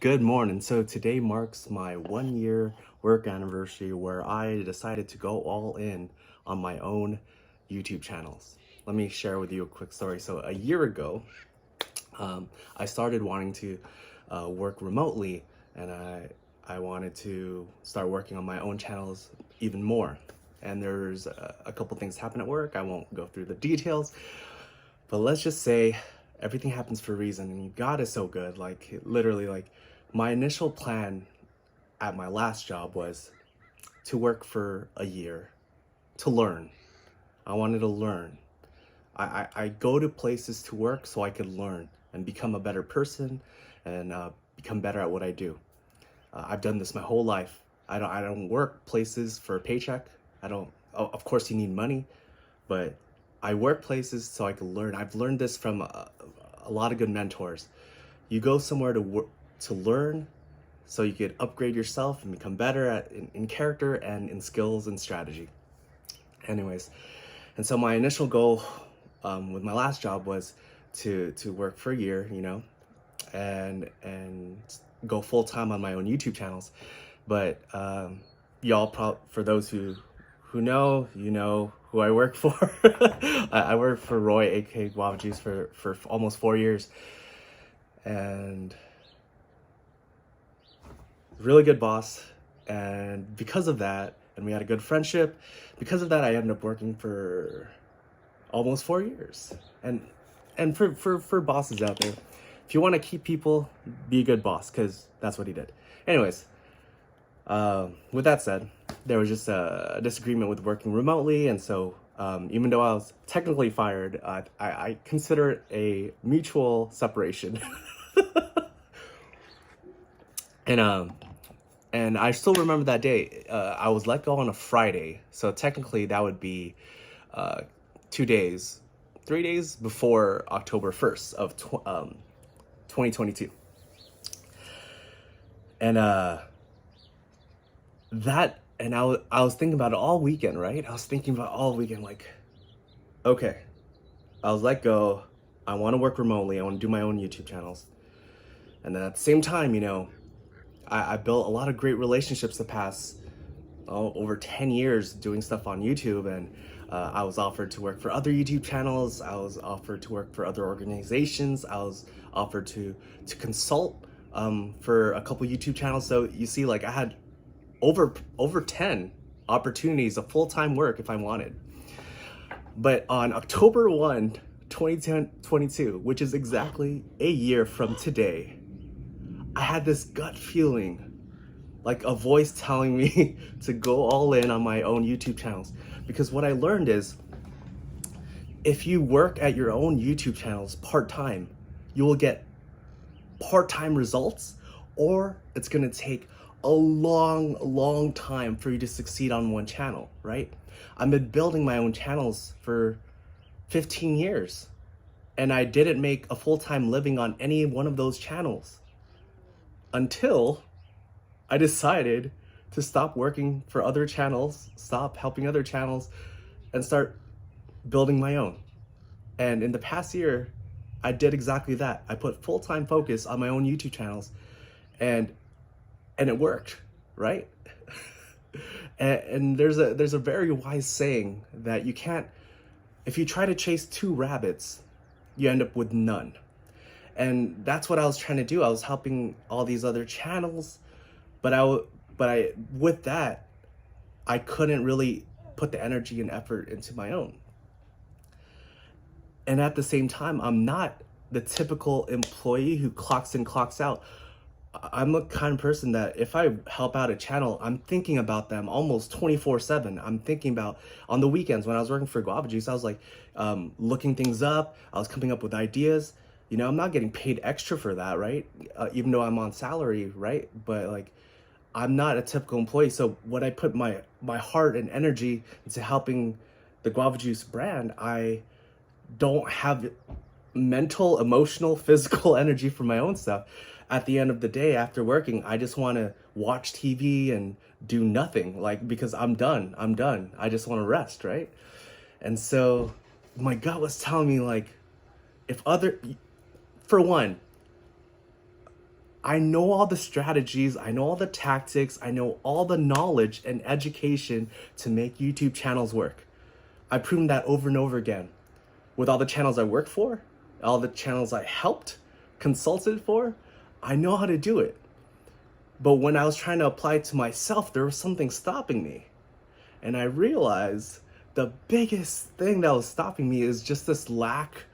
Good morning. So today marks my 1 year work anniversary where I decided to go all in on my own YouTube channels. Let me share with you a quick story. So a year ago, I started wanting to work remotely, and I wanted to start working on my own channels even more. And there's a couple things happen at work. I won't go through the details, but let's just say everything happens for a reason, and God is so good. Like literally, like my initial plan at my last job was to work for a year to learn. I wanted to learn. I go to places to work so I could learn and become a better person and become better at what I do. I've done this my whole life. I don't work places for a paycheck. I don't. Of course, you need money, but I work places so I can learn. I've learned this from a lot of good mentors. You go somewhere to learn so you could upgrade yourself and become better in character and in skills and strategy. Anyways, and so my initial goal with my last job was to work for a year, and go full time on my own YouTube channels. But for those who know, who I work for. I work for Roy, aka Guava Juice, for almost 4 years, and really good boss. And because of that, and we had a good friendship. Because of that, I ended up working for almost 4 years. And for bosses out there, if you want to keep people, be a good boss, because that's what he did. Anyways, with that said, there was just a disagreement with working remotely, and so even though I was technically fired, I consider it a mutual separation. And I still remember that day. I was let go on a Friday, so technically that would be 3 days before October 1st of 2022. And I was thinking about it all weekend, right? I was thinking about all weekend, like, okay, I was let go. I want to work remotely. I want to do my own YouTube channels. And then at the same time, I built a lot of great relationships the past over 10 years doing stuff on YouTube. And I was offered to work for other YouTube channels. I was offered to work for other organizations. I was offered to consult for a couple YouTube channels. So you see, like, I had over 10 opportunities of full-time work if I wanted. But on October 1, 2022, which is exactly a year from today, I had this gut feeling, like a voice telling me to go all in on my own YouTube channels. Because what I learned is, if you work at your own YouTube channels part-time, you will get part-time results, or it's gonna take a long time for you to succeed on one channel, right? I've been building my own channels for 15 years, and I didn't make a full-time living on any one of those channels until I decided to stop working for other channels, stop helping other channels, and start building my own. And in the past year, I did exactly that. I put full-time focus on my own YouTube channels, and it worked, right? and there's a very wise saying that you can't, if you try to chase two rabbits, you end up with none. And that's what I was trying to do. I was helping all these other channels, but with that, I couldn't really put the energy and effort into my own. And at the same time, I'm not the typical employee who clocks in, clocks out. I'm the kind of person that if I help out a channel, I'm thinking about them almost 24/7. I'm thinking about, on the weekends when I was working for Guava Juice, I was like looking things up. I was coming up with ideas. I'm not getting paid extra for that, right? Even though I'm on salary, right? But like, I'm not a typical employee. So when I put my heart and energy into helping the Guava Juice brand, I don't have mental, emotional, physical energy for my own stuff. At the end of the day, after working, I just want to watch TV and do nothing, like, because I'm done. I just want to rest, right? And so my gut was telling me, like, for one, I know all the strategies, I know all the tactics, I know all the knowledge and education to make YouTube channels work. I've proven that over and over again. With all the channels I work for, all the channels I helped, consulted for, I know how to do it. But when I was trying to apply it to myself, there was something stopping me. And I realized the biggest thing that was stopping me is just this lack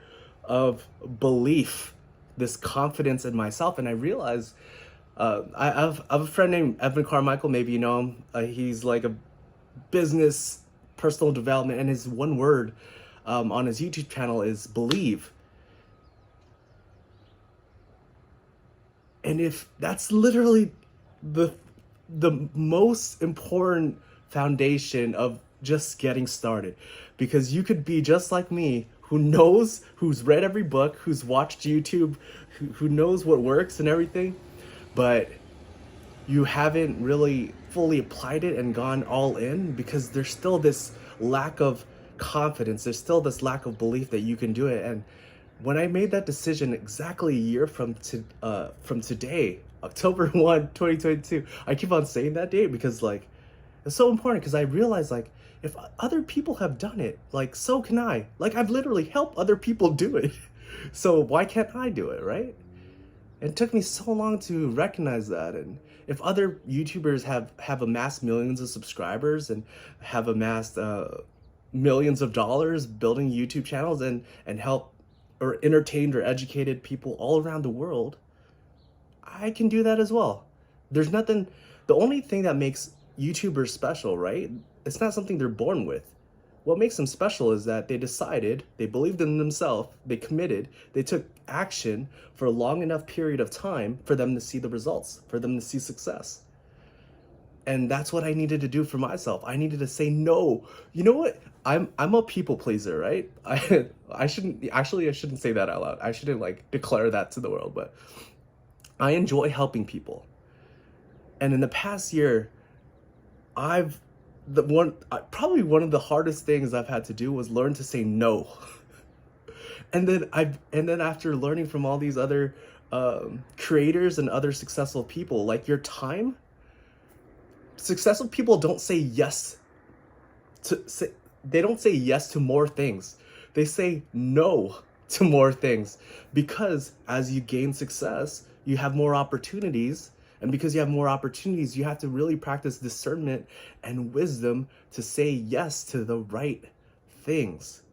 of belief, this confidence in myself. And I realized I have a friend named Evan Carmichael, maybe you know him. He's like a business, personal development, and his one word on his YouTube channel is believe. And if that's literally the most important foundation of just getting started, because you could be just like me, who knows, who's read every book, who's watched YouTube, who knows what works and everything, but you haven't really fully applied it and gone all in because there's still this lack of confidence, there's still this lack of belief that you can do it. And when I made that decision exactly a year from today, October 1, 2022, I keep on saying that date because like it's so important, because I realized like if other people have done it, like so can I. Like I've literally helped other people do it. So why can't I do it, right? It took me so long to recognize that. And if other YouTubers have amassed millions of subscribers and have amassed millions of dollars building YouTube channels and help or entertained or educated people all around the world, I can do that as well. There's nothing, the only thing that makes YouTubers special, right? It's not something they're born with. What makes them special is that they decided, they believed in themselves, they committed, they took action for a long enough period of time for them to see the results, for them to see success. And that's what I needed to do for myself. I needed to say no. You know what? I'm a people pleaser, right? I shouldn't say that out loud. I shouldn't like declare that to the world, but I enjoy helping people. And in the past year, probably one of the hardest things I've had to do was learn to say no. And then after learning from all these other creators and other successful people, like your time, successful people don't say yes they don't say yes to more things. They say no to more things, because as you gain success, you have more opportunities. And because you have more opportunities, you have to really practice discernment and wisdom to say yes to the right things.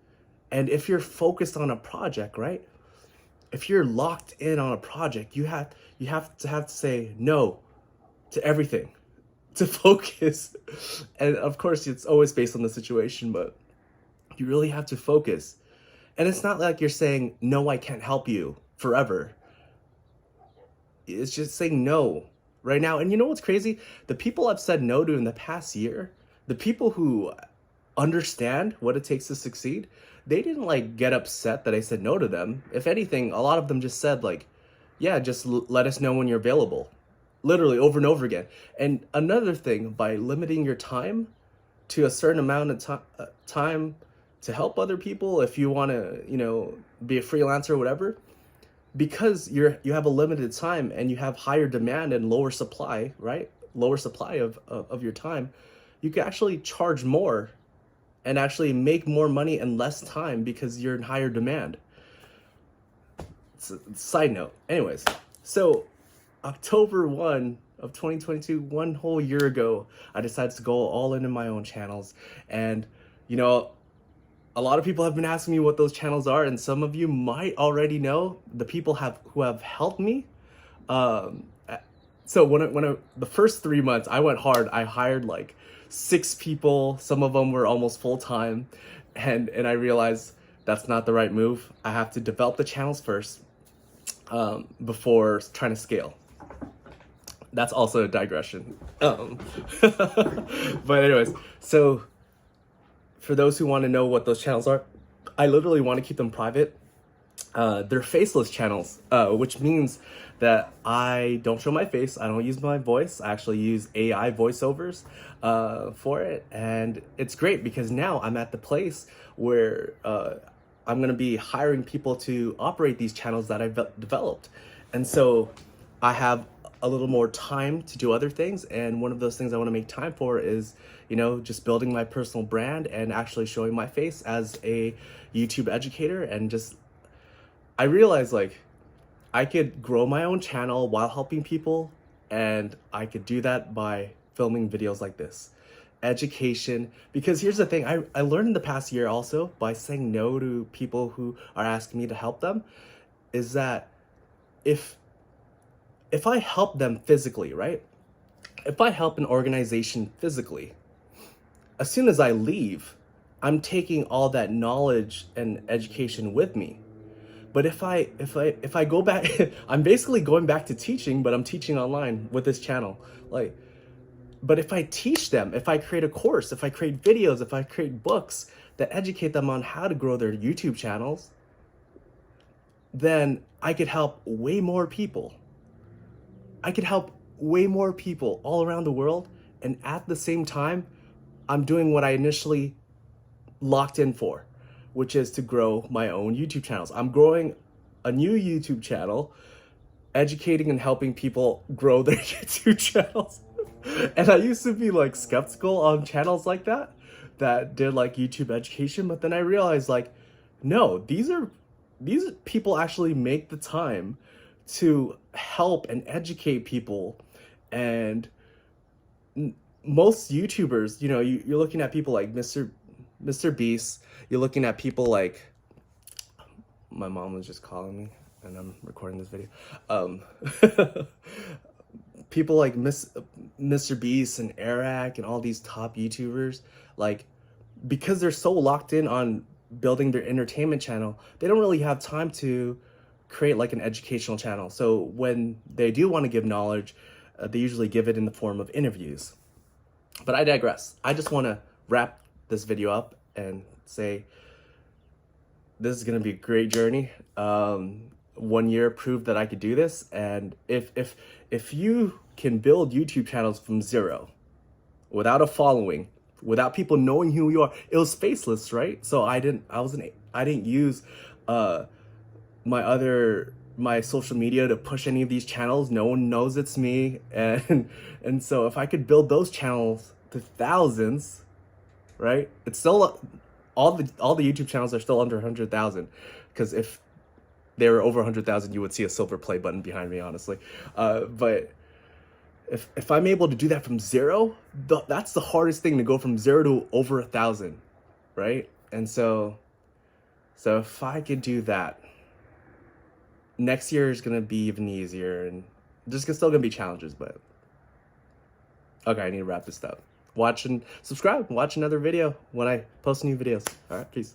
And if you're focused on a project, right? If you're locked in on a project, you have to say no to everything to focus. And of course, it's always based on the situation, but you really have to focus. And it's not like you're saying, no, I can't help you forever. It's just saying no right now. And you know what's crazy? The people I've said no to in the past year, the people who understand what it takes to succeed, they didn't like get upset that I said no to them. If anything, a lot of them just said like, yeah, just let us know when you're available. Literally over and over again. And another thing, by limiting your time to a certain amount of time to help other people, if you want to, be a freelancer or whatever, because you have a limited time and you have higher demand and lower supply, right? Lower supply of your time, you can actually charge more and actually make more money in less time because you're in higher demand. It's a side note. Anyways, so October 1 of 2022, one whole year ago, I decided to go all in my own channels. And, a lot of people have been asking me what those channels are, and some of you might already know. The people who have helped me. So when the first 3 months, I went hard. I hired like 6 people. Some of them were almost full time, and I realized that's not the right move. I have to develop the channels first before trying to scale. That's also a digression. But anyways, so for those who want to know what those channels are, I literally want to keep them private. They're faceless channels, which means that I don't show my face. I don't use my voice. I actually use AI voiceovers for it. And it's great because now I'm at the place where I'm going to be hiring people to operate these channels that I've developed. And so I have a little more time to do other things, and one of those things I want to make time for is, you know, just building my personal brand and actually showing my face as a YouTube educator. And just, I realized like I could grow my own channel while helping people, and I could do that by filming videos like this. Education, because here's the thing, I learned in the past year also by saying no to people who are asking me to help them, is that if I help them physically, right? If I help an organization physically, as soon as I leave, I'm taking all that knowledge and education with me. But if I go back, I'm basically going back to teaching, but I'm teaching online with this channel. Like, but if I teach them, if I create a course, if I create videos, if I create books that educate them on how to grow their YouTube channels, then I could help way more people. I could help way more people all around the world. And at the same time, I'm doing what I initially locked in for, which is to grow my own YouTube channels. I'm growing a new YouTube channel, educating and helping people grow their YouTube channels. And I used to be like skeptical on channels like that did like YouTube education, but then I realized like, no, these people actually make the time to help and educate people. And most YouTubers, you know, you're looking at people like Mr. Beast, you're looking at people like, my mom was just calling me and I'm recording this video. People like Mr. Beast and Eric and all these top YouTubers, like, because they're so locked in on building their entertainment channel, they don't really have time to create like an educational channel. So when they do want to give knowledge, they usually give it in the form of interviews. But I digress. I just want to wrap this video up and say this is going to be a great journey. 1 year proved that I could do this. And if you can build YouTube channels from zero, without a following, without people knowing who you are, it was faceless, right? So I didn't use my social media to push any of these channels. No one knows it's me. And so if I could build those channels to thousands, right? It's still all the YouTube channels are still under 100,000, because if they were over 100,000, you would see a silver play button behind me, honestly. But if I'm able to do that from zero, that's the hardest thing, to go from 0 to over 1,000, right? And so if I could do that, next year is gonna be even easier, and there's still gonna be challenges, but okay, I need to wrap this up. Watch and subscribe. Watch another video when I post new videos. All right, peace.